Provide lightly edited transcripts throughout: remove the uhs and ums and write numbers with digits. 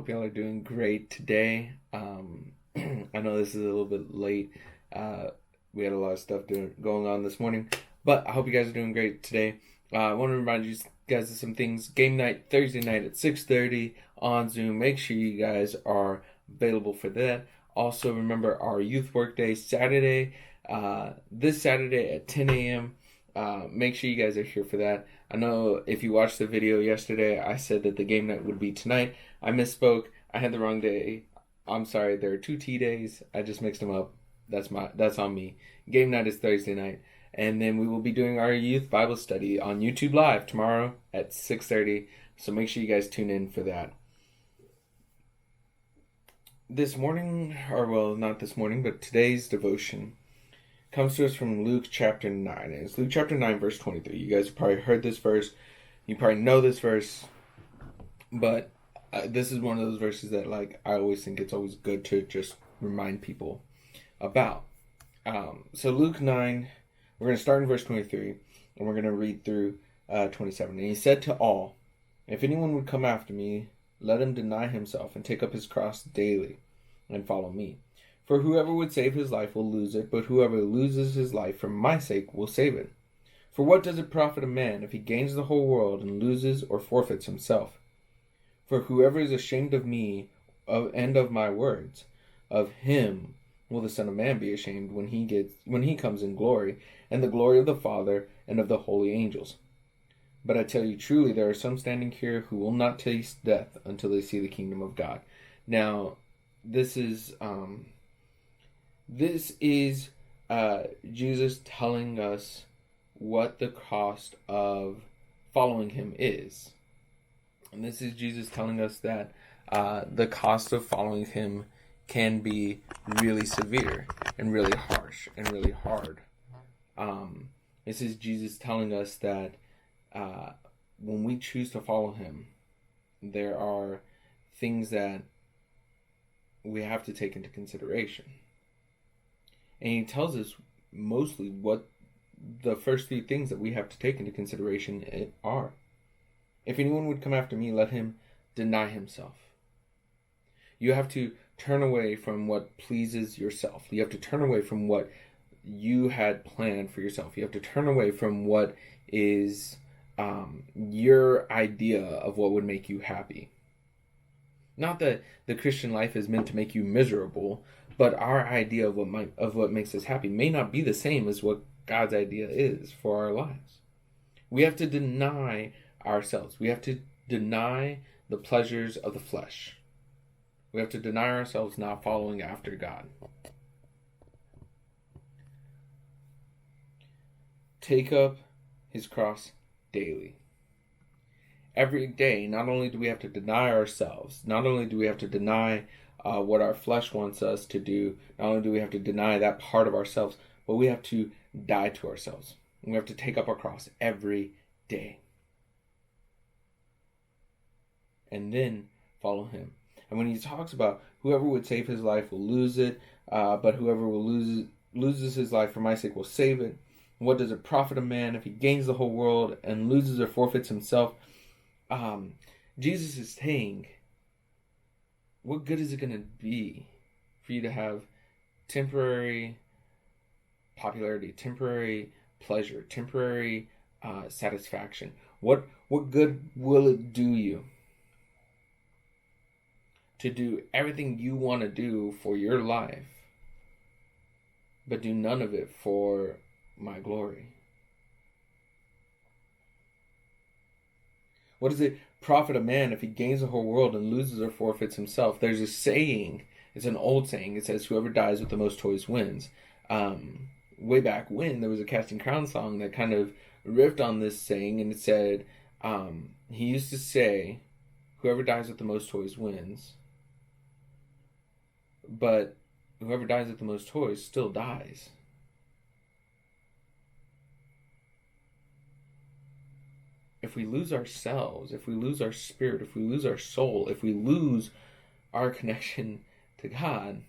Hope y'all are doing great today. I know this is a little bit late. Uh, we had a lot of stuff going on this morning, but I hope you guys are doing great today. I want to remind you guys of some things. Game night Thursday night at 6:30 on Zoom. Make sure you guys are available for that. Also, remember our youth work day Saturday, this Saturday at 10 a.m. Make sure you guys are here for that. I know if you watched the video yesterday, I said that the game night would be tonight. I misspoke. I had the wrong day. I'm sorry. There are two T days. I just mixed them up. That's on me. Game night is Thursday night, and then we will be doing our youth Bible study on YouTube Live tomorrow at 6:30. So make sure you guys tune in for that. This morning, or well, not this morning, but today's devotion comes to us from Luke chapter 9. And it's Luke chapter 9, verse 23. You guys have probably heard this verse. You probably know this verse. But this is one of those verses that I always think it's always good to just remind people about. So Luke 9, we're going to start in verse 23. And we're going to read through 27. And he said to all, "If anyone would come after me, let him deny himself and take up his cross daily and follow me. For whoever would save his life will lose it, but whoever loses his life for my sake will save it. For what does it profit a man if he gains the whole world and loses or forfeits himself? For whoever is ashamed of me and of my words, of him will the Son of Man be ashamed when he comes in glory, and the glory of the Father and of the holy angels. But I tell you truly, there are some standing here who will not taste death until they see the kingdom of God." Now, this is Jesus telling us what the cost of following him is. And this is Jesus telling us that the cost of following him can be really severe and really harsh and really hard. This is Jesus telling us that when we choose to follow him, there are things that we have to take into consideration. And he tells us mostly what the first three things that we have to take into consideration are. If anyone would come after me, let him deny himself. You have to turn away from what pleases yourself. You have to turn away from what you had planned for yourself. You have to turn away from what is your idea of what would make you happy. Not that the Christian life is meant to make you miserable, but our idea of what makes us happy may not be the same as what God's idea is for our lives. We have to deny ourselves. We have to deny the pleasures of the flesh. We have to deny ourselves not following after God. Take up his cross daily. Every day, not only do we have to deny ourselves, not only do we have to deny what our flesh wants us to do, not only do we have to deny that part of ourselves, but we have to die to ourselves. We have to take up our cross every day. And then follow him. And when he talks about whoever would save his life will lose it, but whoever loses his life for my sake will save it. What does it profit a man if he gains the whole world and loses or forfeits himself? Jesus is saying, what good is it going to be for you to have temporary popularity, temporary pleasure, temporary satisfaction? What good will it do you to do everything you want to do for your life, but do none of it for my glory? What does it profit a man if he gains the whole world and loses or forfeits himself? There's a saying, it's an old saying, it says, whoever dies with the most toys wins. Way back when, there was a Casting Crowns song that kind of riffed on this saying, and it said, he used to say, whoever dies with the most toys wins, but whoever dies with the most toys still dies. If we lose ourselves, if we lose our spirit, if we lose our soul, if we lose our connection to God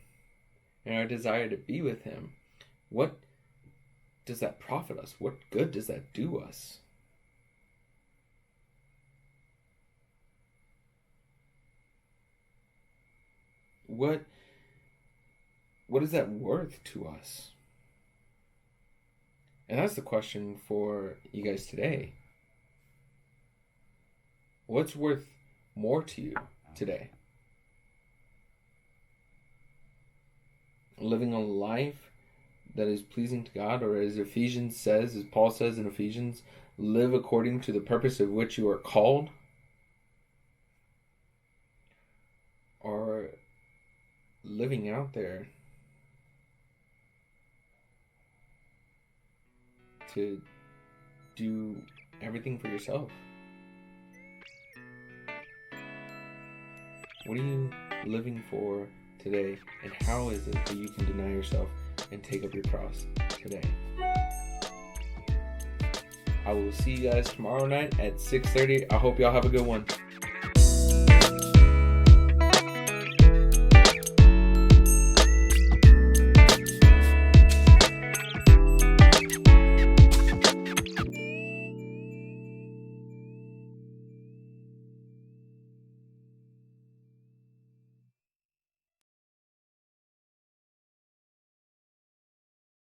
and our desire to be with him, what does that profit us? What good does that do us? what is that worth to us? And that's the question for you guys today. What's worth more to you today? Living a life that is pleasing to God, or as Ephesians says, as Paul says in Ephesians, live according to the purpose of which you are called? Or living out there to do everything for yourself? What are you living for today, and how is it that you can deny yourself and take up your cross today? I will see you guys tomorrow night at 6:30. I hope y'all have a good one.